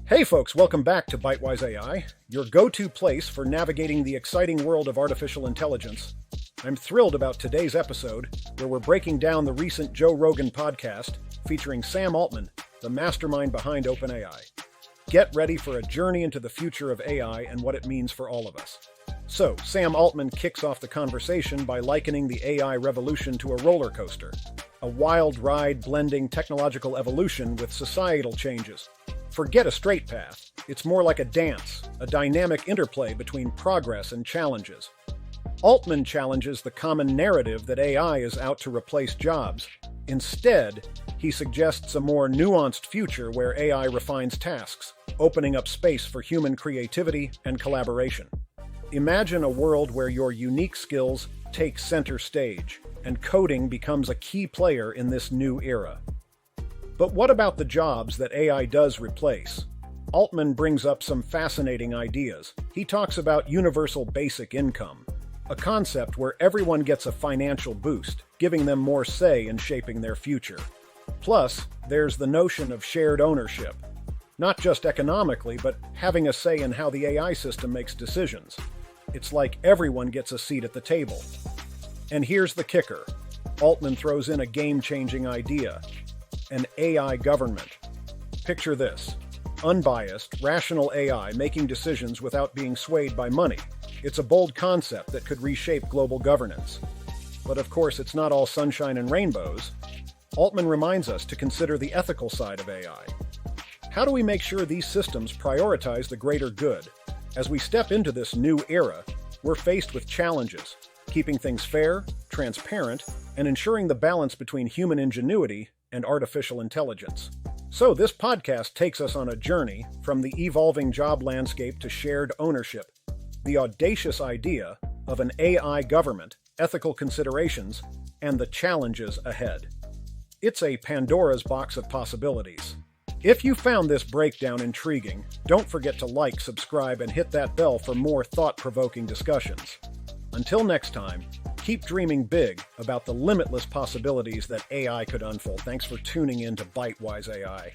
Hey folks, welcome back to Bitewise AI, your go-to place for navigating the exciting world of artificial intelligence. I'm thrilled about today's episode, where we're breaking down the recent Joe Rogan podcast featuring Sam Altman, the mastermind behind OpenAI. Get ready for a journey into the future of AI and what it means for all of us. So, Sam Altman kicks off the conversation by likening the AI revolution to a roller coaster, a wild ride blending technological evolution with societal changes. Forget a straight path. It's more like a dance, a dynamic interplay between progress and challenges. Altman challenges the common narrative that AI is out to replace jobs. Instead, he suggests a more nuanced future where AI refines tasks, opening up space for human creativity and collaboration. Imagine a world where your unique skills take center stage, and coding becomes a key player in this new era. But what about the jobs that AI does replace? Altman brings up some fascinating ideas. He talks about universal basic income, a concept where everyone gets a financial boost, giving them more say in shaping their future. Plus, there's the notion of shared ownership, not just economically, but having a say in how the AI system makes decisions. It's like everyone gets a seat at the table. And here's the kicker. Altman throws in a game-changing idea: an AI government. Picture this: unbiased, rational AI making decisions without being swayed by money. It's a bold concept that could reshape global governance. But of course, it's not all sunshine and rainbows. Altman reminds us to consider the ethical side of AI. How do we make sure these systems prioritize the greater good? As we step into this new era, we're faced with challenges: keeping things fair, transparent, and ensuring the balance between human ingenuity and artificial intelligence. So this podcast takes us on a journey from the evolving job landscape to shared ownership, the audacious idea of an AI government, ethical considerations, and the challenges ahead. It's a Pandora's box of possibilities. If you found this breakdown intriguing, don't forget to like, subscribe, and hit that bell for more thought-provoking discussions. Until next time, keep dreaming big about the limitless possibilities that AI could unfold. Thanks for tuning in to Bitewise AI.